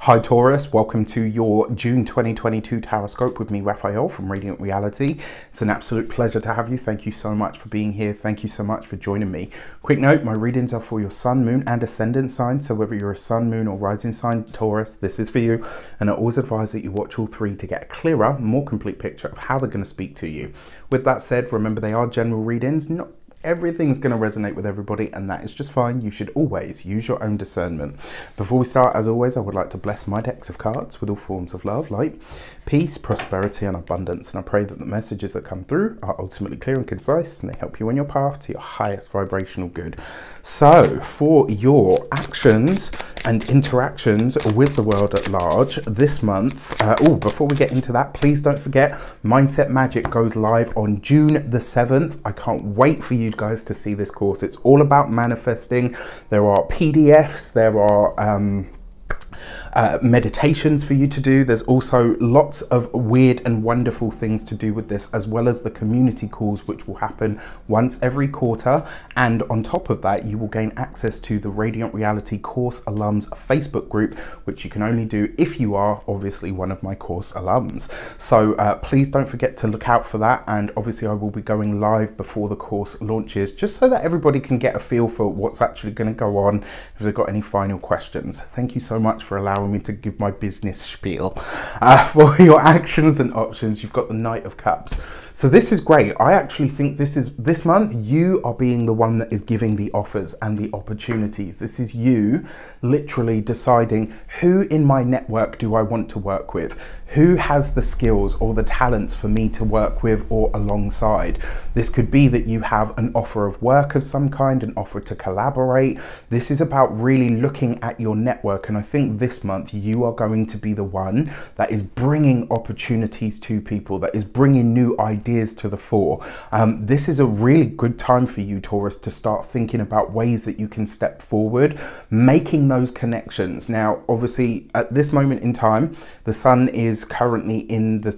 Hi Taurus, welcome to your June 2022 Taroscope with me, Raphael from Radiant Reality. It's an absolute pleasure to have you. Thank you so much for being here. Thank you so much for joining me. Quick note, my readings are for your sun, moon and ascendant sign. So whether you're a sun, moon or rising sign Taurus, this is for you. And I always advise that you watch all three to get a clearer, more complete picture of how they're going to speak to you. With that said, remember they are general readings. Not everything's going to resonate with everybody, and that is just fine. You should always use your own discernment. Before we start, as always, I would like to bless my decks of cards with all forms of love, light, peace, prosperity and abundance. And I pray that the messages that come through are ultimately clear and concise, and they help you on your path to your highest vibrational good. So for your actions and interactions with the world at large this month, before we get into that, please don't forget Mindset Magic goes live on June the 7th. I can't wait for you guys to see this course. It's all about manifesting. There are PDFs, there are meditations for you to do. There's also lots of weird and wonderful things to do with this, as well as the community calls, which will happen once every quarter. And on top of that, you will gain access to the Radiant Reality Course Alums Facebook group, which you can only do if you are obviously one of my course alums. So please don't forget to look out for that. And obviously I will be going live before the course launches, just so that everybody can get a feel for what's actually going to go on, if they've got any final questions. Thank you so much for allowing me to give my business spiel. For your actions and options, you've got the Knight of Cups. So this is great. I actually think this month you are being the one that is giving the offers and the opportunities. This is you literally deciding, who in my network do I want to work with? Who has the skills or the talents for me to work with or alongside? This could be that you have an offer of work of some kind, an offer to collaborate. This is about really looking at your network, and I think this month you are going to be the one that is bringing opportunities to people, that is bringing new ideas to the fore. This is a really good time for you, Taurus, to start thinking about ways that you can step forward, making those connections. Now, obviously, at this moment in time, the sun is currently in the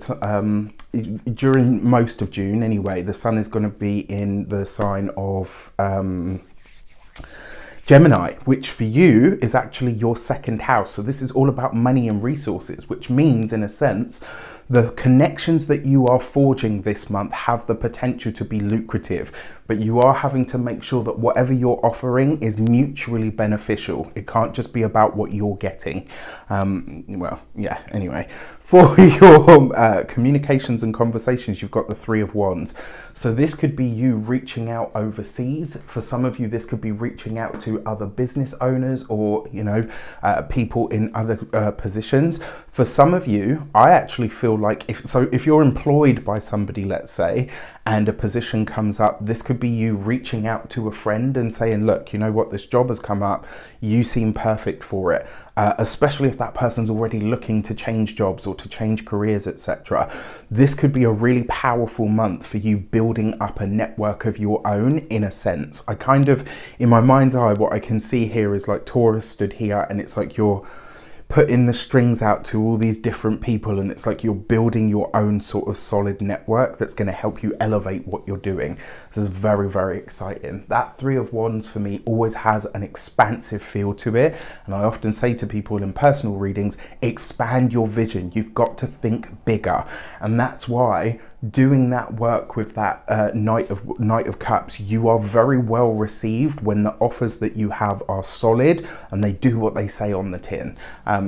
during most of June anyway, the sun is going to be in the sign of Gemini, which for you is actually your second house. So this is all about money and resources, which means, in a sense, the connections that you are forging this month have the potential to be lucrative, but you are having to make sure that whatever you're offering is mutually beneficial. It can't just be about what you're getting. Well, yeah, anyway. For your communications and conversations, you've got the Three of Wands. So this could be you reaching out overseas. For some of you, this could be reaching out to other business owners or, you know, people in other positions. For some of you, I actually feel like if you're employed by somebody, let's say, and a position comes up, this could be you reaching out to a friend and saying, look, you know what, this job has come up, you seem perfect for it. Especially if that person's already looking to change jobs or to change careers, etc. This could be a really powerful month for you building up a network of your own, in a sense. I kind of, in my mind's eye, what I can see here is like Taurus stood here, and it's like you're putting the strings out to all these different people, and it's like you're building your own sort of solid network that's going to help you elevate what you're doing. This is very, very exciting. That Three of Wands for me always has an expansive feel to it, and I often say to people in personal readings, expand your vision. You've got to think bigger, and that's why doing that work with that Knight of Cups, you are very well received when the offers that you have are solid and they do what they say on the tin,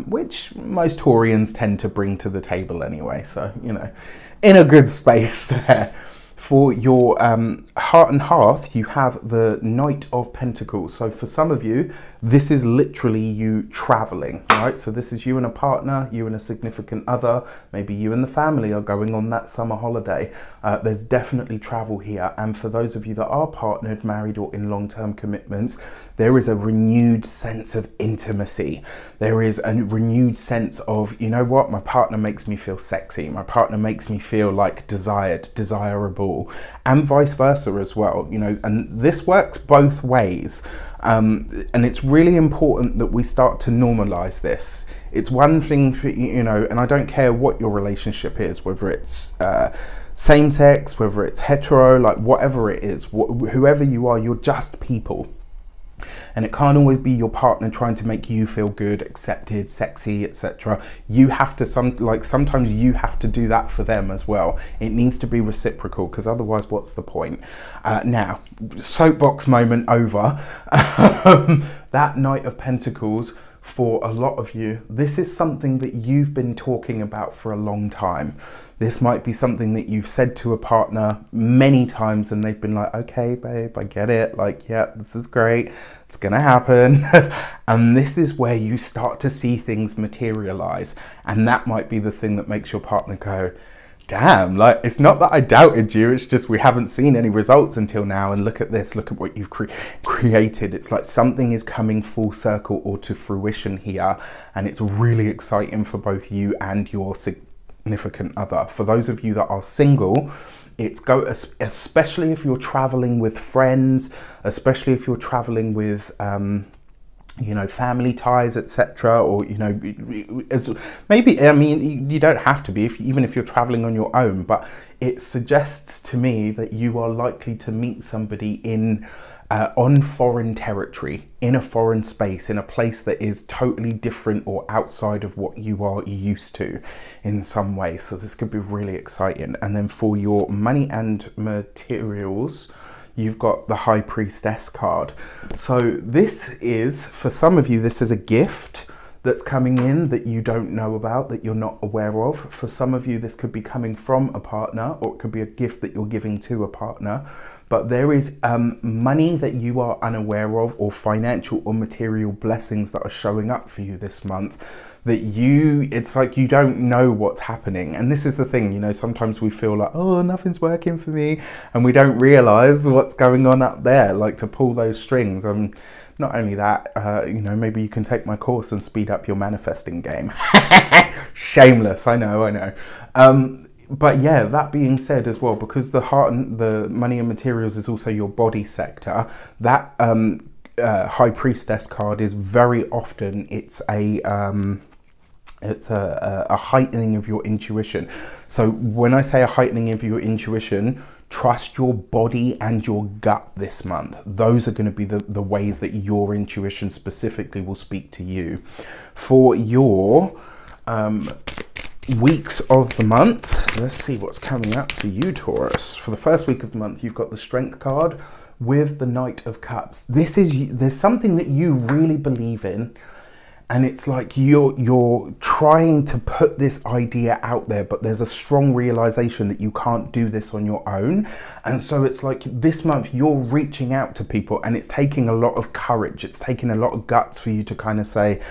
which most Taurians tend to bring to the table anyway. So, you know, in a good space there. For your heart and hearth, you have the Knight of Pentacles. So for some of you, this is literally you traveling, right? So this is you and a partner, you and a significant other, maybe you and the family are going on that summer holiday. There's definitely travel here. And for those of you that are partnered, married, or in long-term commitments, there is a renewed sense of intimacy. There is a renewed sense of, you know what, my partner makes me feel sexy. My partner makes me feel like desired, desirable, and vice versa as well, you know, and this works both ways. And it's really important that we start to normalize this. It's one thing for, you know, and I don't care what your relationship is, whether it's same sex, whether it's hetero, like whatever it is, whoever you are, you're just people. And it can't always be your partner trying to make you feel good, accepted, sexy, etc. You have to sometimes you have to do that for them as well. It needs to be reciprocal, because otherwise what's the point? Now, soapbox moment over. That Knight of Pentacles, for a lot of you, this is something that you've been talking about for a long time. This might be something that you've said to a partner many times and they've been like, okay, babe, I get it. Like, yeah, this is great. It's gonna happen. And this is where you start to see things materialize. And that might be the thing that makes your partner go, damn, like, it's not that I doubted you, it's just we haven't seen any results until now, and look at this, look at what you've created. It's like something is coming full circle or to fruition here, and it's really exciting for both you and your significant other. For those of you that are single, especially if you're traveling with friends, especially if you're traveling with you know, family ties, etc., or, you know, maybe, I mean, you don't have to be, even if you're traveling on your own, but it suggests to me that you are likely to meet somebody on foreign territory, in a foreign space, in a place that is totally different or outside of what you are used to in some way. So this could be really exciting. And then for your money and materials, you've got the High Priestess card. So this is, for some of you, this is a gift that's coming in that you don't know about, that you're not aware of. For some of you, this could be coming from a partner, or it could be a gift that you're giving to a partner. But there is money that you are unaware of, or financial or material blessings that are showing up for you this month that it's like you don't know what's happening. And this is the thing, you know, sometimes we feel like, oh, nothing's working for me, and we don't realize what's going on up there, like to pull those strings. Not only that, you know, maybe you can take my course and speed up your manifesting game. Shameless, I know. But yeah, that being said as well, because the heart and the money and materials is also your body sector, that High Priestess card is very often, it's a heightening of your intuition. So when I say a heightening of your intuition, trust your body and your gut this month. Those are going to be the ways that your intuition specifically will speak to you. For your weeks of the month, let's see what's coming up for you, Taurus. For the first week of the month, you've got the Strength card with the Knight of Cups. There's something that you really believe in, and it's like you're trying to put this idea out there, but there's a strong realization that you can't do this on your own. And so it's like this month you're reaching out to people, and it's taking a lot of courage, it's taking a lot of guts for you to kind of say,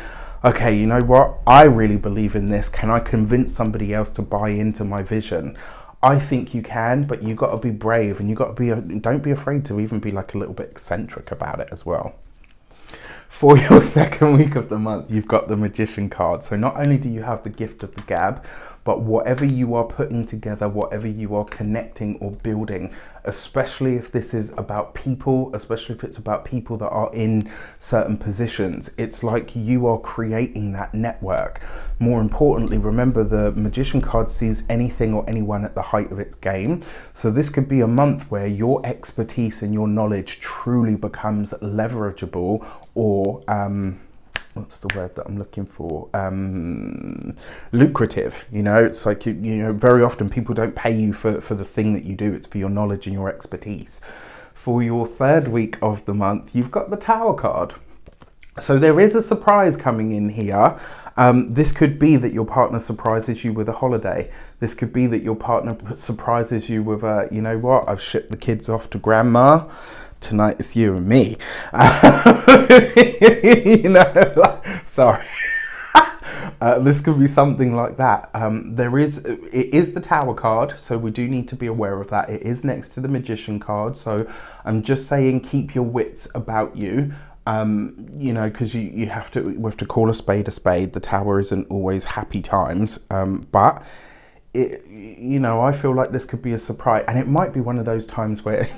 okay, you know what, I really believe in this. Can I convince somebody else to buy into my vision? I think you can, but you got to be brave, and you got to be, don't be afraid to even be like a little bit eccentric about it as well. For your second week of the month, you've got the Magician card. So not only do you have the gift of the gab, but whatever you are putting together, whatever you are connecting or building, especially if this is about people, especially if it's about people that are in certain positions, it's like you are creating that network. More importantly, remember the Magician card sees anything or anyone at the height of its game. So this could be a month where your expertise and your knowledge truly becomes leverageable, or what's the word that I'm looking for? Lucrative. You know, it's like, you know, very often people don't pay you for the thing that you do. It's for your knowledge and your expertise. For your third week of the month, you've got the Tower card. So there is a surprise coming in here. This could be that your partner surprises you with a holiday. This could be that your partner surprises you with a, you know what, I've shipped the kids off to grandma. Tonight it's you and me. You know, like, sorry. This could be something like that. It is the Tower card, so we do need to be aware of that. It is next to the Magician card, so I'm just saying keep your wits about you. You know, because we have to call a spade a spade. The Tower isn't always happy times, but you know, I feel like this could be a surprise, and it might be one of those times where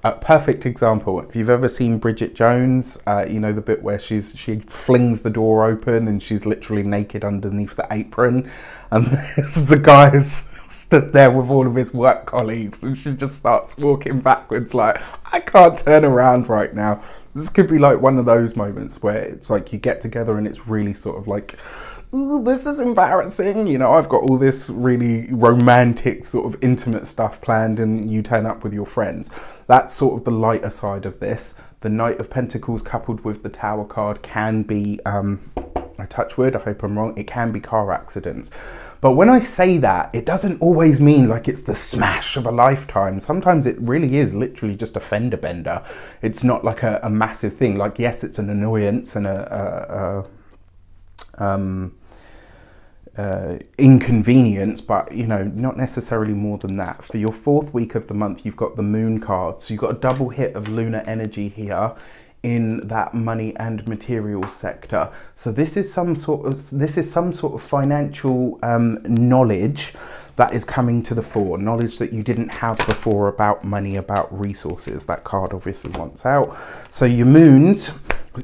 a perfect example, if you've ever seen Bridget Jones, you know, the bit where she flings the door open and she's literally naked underneath the apron, and there's the guys stood there with all of his work colleagues, and she just starts walking backwards like, I can't turn around right now. This could be like one of those moments where it's like you get together and it's really sort of like, ooh, this is embarrassing. You know, I've got all this really romantic sort of intimate stuff planned and you turn up with your friends. That's sort of the lighter side of this. The Knight of Pentacles coupled with the Tower card can be, I touch wood, I hope I'm wrong, it can be car accidents. But when I say that, it doesn't always mean like it's the smash of a lifetime. Sometimes it really is literally just a fender bender. It's not like a massive thing. Like, yes, it's an annoyance and inconvenience, but you know, not necessarily more than that. For your fourth week of the month, you've got the Moon card. So you've got a double hit of lunar energy here in that money and material sector. So this is some sort of financial knowledge that is coming to the fore, knowledge that you didn't have before about money, about resources. That card obviously wants out. So your moons,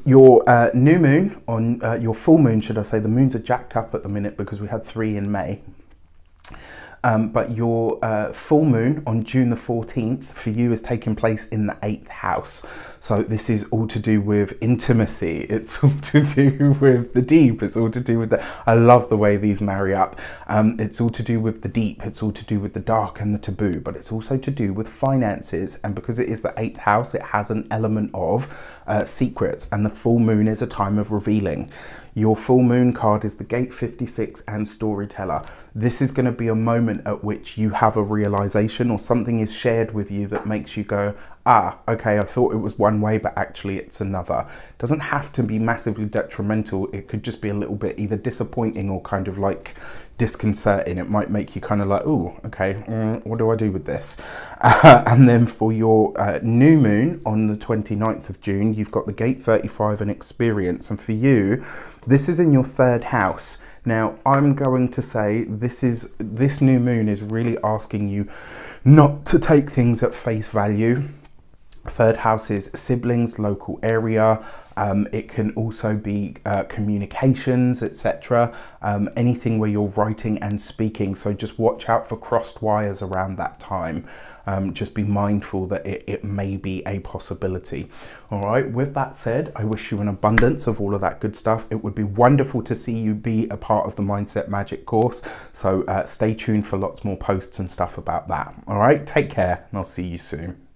your new moon, on your full moon, should I say, the moons are jacked up at the minute because we had 3 in May. But your full moon on June the 14th for you is taking place in the 8th house. So this is all to do with intimacy. It's all to do with the deep. It's all to do with the, I love the way these marry up. It's all to do with the deep. It's all to do with the dark and the taboo, but it's also to do with finances. And because it is the 8th house, it has an element of secrets, and the full moon is a time of revealing. Your full moon card is the Gate 56 and Storyteller. This is going to be a moment at which you have a realization or something is shared with you that makes you go, ah, okay, I thought it was one way, but actually it's another. It doesn't have to be massively detrimental. It could just be a little bit either disappointing or kind of like disconcerting. It might make you kind of like, oh, okay, what do I do with this? And then for your new moon on the 29th of June, you've got the Gate 35 and Experience. And for you, this is in your 3rd house. Now, I'm going to say this new moon is really asking you not to take things at face value. 3rd house is siblings, local area. It can also be communications, etc. Anything where you're writing and speaking. So just watch out for crossed wires around that time. Just be mindful that it may be a possibility. All right, with that said, I wish you an abundance of all of that good stuff. It would be wonderful to see you be a part of the Mindset Magic course. So stay tuned for lots more posts and stuff about that. All right, take care and I'll see you soon.